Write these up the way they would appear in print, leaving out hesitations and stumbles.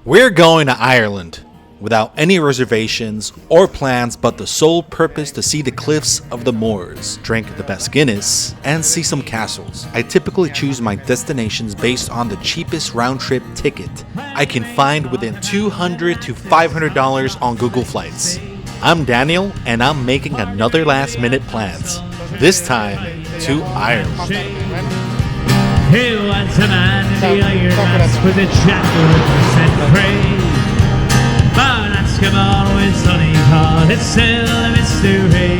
We're going to Ireland without any reservations or plans but the sole purpose to see the cliffs of the moors, drink the best Guinness, and see some castles. I typically choose my destinations based on the cheapest round-trip ticket I can find within $200 to $500 on Google Flights. I'm Daniel, and I'm making another last-minute plans, this time to Ireland. He was a man in the iron with a jackal and prey. But ask him always sunny call, it's still a mystery.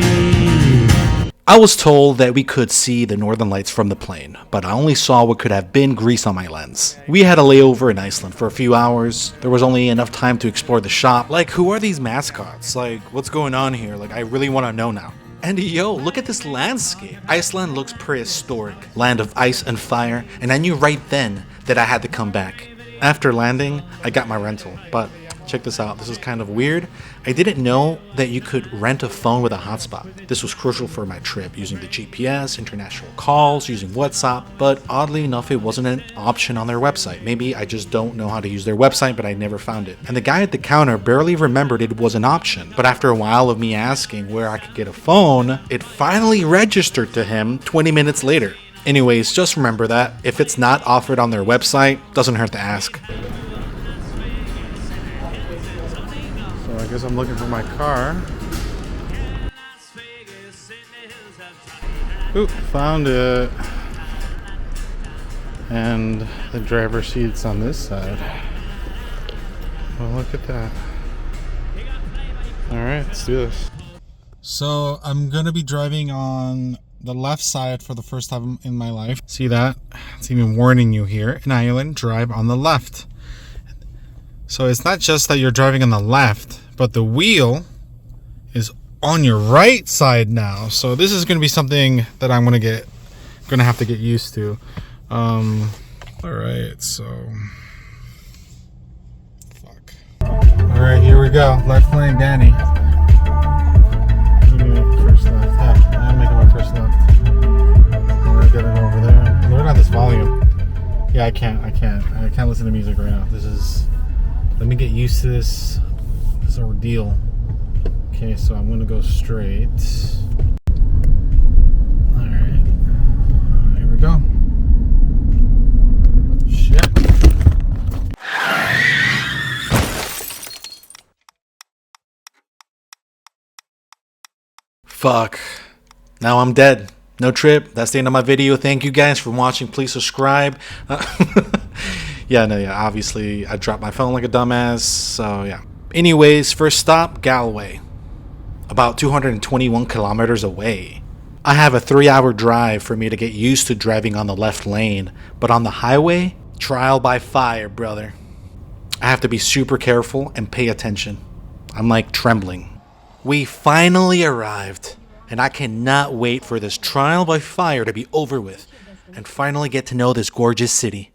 I was told that we could see the northern lights from the plane, but I only saw what could have been grease on my lens. We had a layover in Iceland for a few hours. There was only enough time to explore the shop. Like, who are these mascots? Like, what's going on here? Like, I really want to know now. And yo, look at this landscape. Iceland looks prehistoric, land of ice and fire, and I knew right then that I had to come back. After landing, I got my rental, but check this out, this is kind of weird. I didn't know that you could rent a phone with a hotspot. This was crucial for my trip, using the GPS, international calls, using WhatsApp, but oddly enough, it wasn't an option on their website. Maybe I just don't know how to use their website, but I never found it. And the guy at the counter barely remembered it was an option. But after a while of me asking where I could get a phone, it finally registered to him 20 minutes later. Anyways, just remember that if it's not offered on their website, doesn't hurt to ask. I guess I'm looking for my car. Oop, found it. And the driver's seat's on this side. Well, look at that. Alright, let's do this. So, I'm gonna be driving on the left side for the first time in my life. See that? It's even warning you here. In Ireland, drive on the left. So, it's not just that you're driving on the left, but the wheel is on your right side now. So this is going to be something that I'm going to have to get used to. All right, so fuck. All right, here we go. Left lane, Danny. Let me make the first left. Yeah, I'm making my first left. We're gonna go over there. Learn out this volume. Yeah, I can't listen to music right now. Let me get used to this ordeal. Okay, so I'm gonna go straight. Alright. Here we go. Shit. Fuck. Now I'm dead. No trip. That's the end of my video. Thank you guys for watching. Please subscribe. Yeah, obviously I dropped my phone like a dumbass, so yeah. Anyways, first stop, Galway. About 221 kilometers away. I have a 3-hour drive for me to get used to driving on the left lane, but on the highway, trial by fire, brother. I have to be super careful and pay attention. I'm like trembling. We finally arrived, and I cannot wait for this trial by fire to be over with and finally get to know this gorgeous city.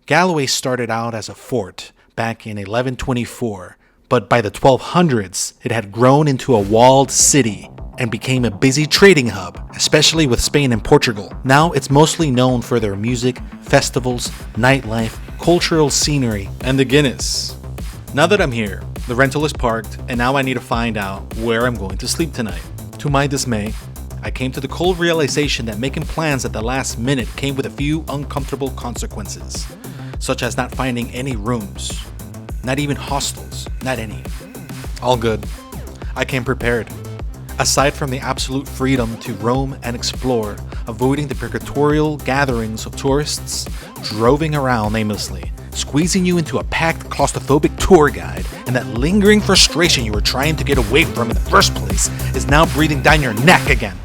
Galway started out as a fort back in 1124, but by the 1200s, it had grown into a walled city and became a busy trading hub, especially with Spain and Portugal. Now it's mostly known for their music, festivals, nightlife, cultural scenery, and the Guinness. Now that I'm here, the rental is parked, and now I need to find out where I'm going to sleep tonight. To my dismay, I came to the cold realization that making plans at the last minute came with a few uncomfortable consequences, such as not finding any rooms. Not even hostels, not any. All good. I came prepared. Aside from the absolute freedom to roam and explore, avoiding the purgatorial gatherings of tourists, droving around aimlessly, squeezing you into a packed claustrophobic tour guide, and that lingering frustration you were trying to get away from in the first place is now breathing down your neck again.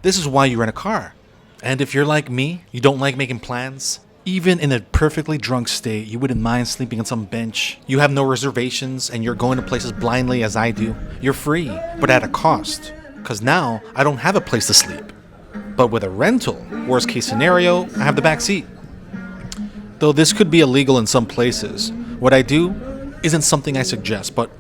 This is why you rent a car. And if you're like me, you don't like making plans, even in a perfectly drunk state, you wouldn't mind sleeping on some bench. You have no reservations and you're going to places blindly as I do. You're free, but at a cost. Cause now, I don't have a place to sleep. But with a rental, worst case scenario, I have the back seat. Though this could be illegal in some places, what I do isn't something I suggest, but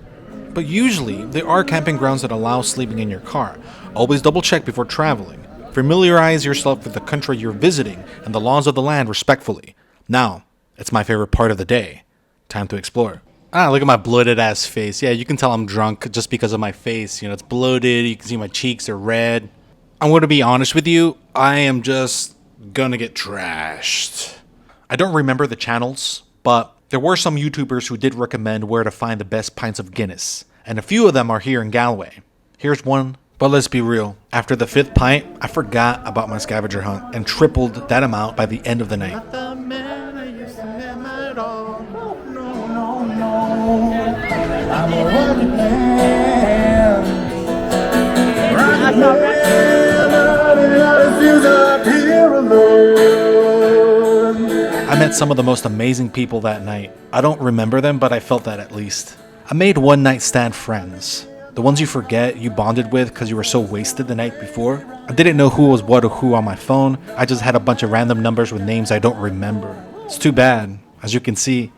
usually there are camping grounds that allow sleeping in your car. Always double check before traveling. Familiarize yourself with the country you're visiting and the laws of the land respectfully. Now, it's my favorite part of the day. Time to explore. Ah, look at my bloated ass face. Yeah, you can tell I'm drunk just because of my face. You know, it's bloated. You can see my cheeks are red. I'm going to be honest with you. I am just gonna get trashed. I don't remember the channels, but there were some YouTubers who did recommend where to find the best pints of Guinness. And a few of them are here in Galway. Here's one. But let's be real. After the 5th pint, I forgot about my scavenger hunt and tripled that amount by the end of the night. I'm a running man. Running man. I met some of the most amazing people that night. I don't remember them, but I felt that at least. I made one night stand friends. The ones you forget you bonded with because you were so wasted the night before. I didn't know who was what or who on my phone. I just had a bunch of random numbers with names I don't remember. It's too bad. As you can see,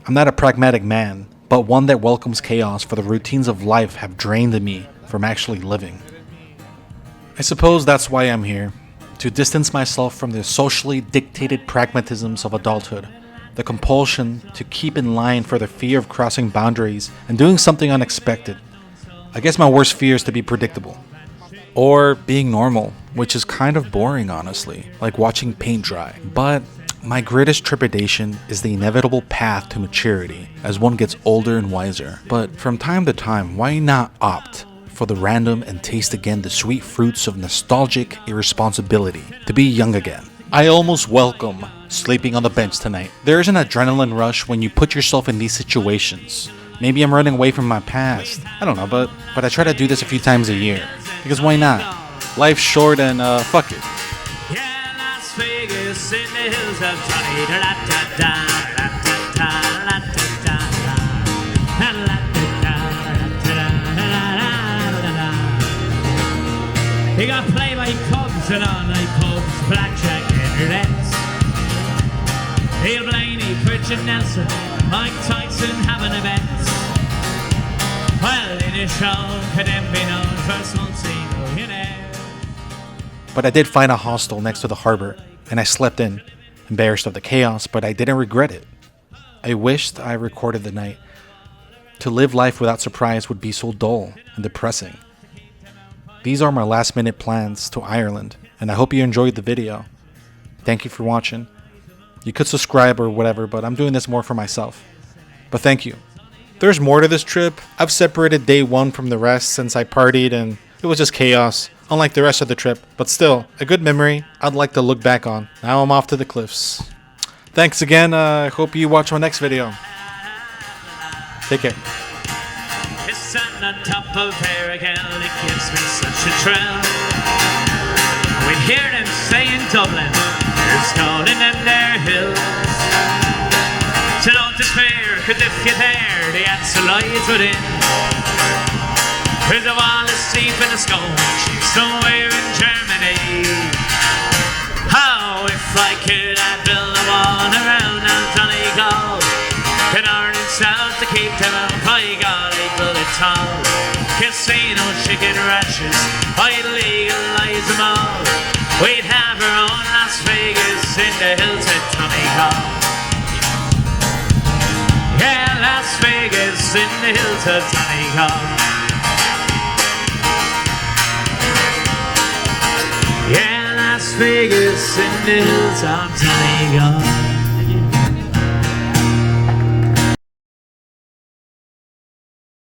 I'm not a pragmatic man, but one that welcomes chaos, for the routines of life have drained me from actually living. I suppose that's why I'm here, to distance myself from the socially dictated pragmatisms of adulthood, the compulsion to keep in line for the fear of crossing boundaries and doing something unexpected. I guess my worst fear is to be predictable. Or being normal, which is kind of boring honestly, like watching paint dry. But my greatest trepidation is the inevitable path to maturity as one gets older and wiser. But from time to time, why not opt for the random and taste again the sweet fruits of nostalgic irresponsibility, to be young again? I almost welcome sleeping on the bench tonight. There is an adrenaline rush when you put yourself in these situations. Maybe I'm running away from my past. I don't know, but I try to do this a few times a year. Because why not? Life's short and fuck it. Yeah, Las Vegas in the hills of Johnny. He got played by Cubs and all-night pubs, blackjack and reds. Neil Blaney, Pritchard Nelson, Mike Tyson having events. Well, in a show could then be known for something millionaire. But I did find a hostel next to the harbor, and I slept in, embarrassed of the chaos, but I didn't regret it. I wished I recorded the night. To live life without surprise would be so dull and depressing. These are my last minute plans to Ireland, and I hope you enjoyed the video. Thank you for watching. You could subscribe or whatever, but I'm doing this more for myself. But thank you. There's more to this trip. I've separated day 1 from the rest since I partied and it was just chaos, unlike the rest of the trip. But still, a good memory I'd like to look back on. Now I'm off to the cliffs. Thanks again. I hope you watch my next video. Take care. It's on top of Paragal, it gives me such a thrill. We hear them say in Dublin, there's gold in them there hills. So don't despair, cause if you're there, the answer lies within. There's a wall asleep in the stone, she's somewhere in Germany. How if I could, I'd build a wall around Donegal. In north and south to keep them out, by golly, bullet tall. Casino, chicken rashes, I'd legalize them all. We'd have our own Las Vegas in the hills at Donegal. Yeah, Las Vegas in the hills of Donegal. Yeah, Las Vegas in the hills of Donegal.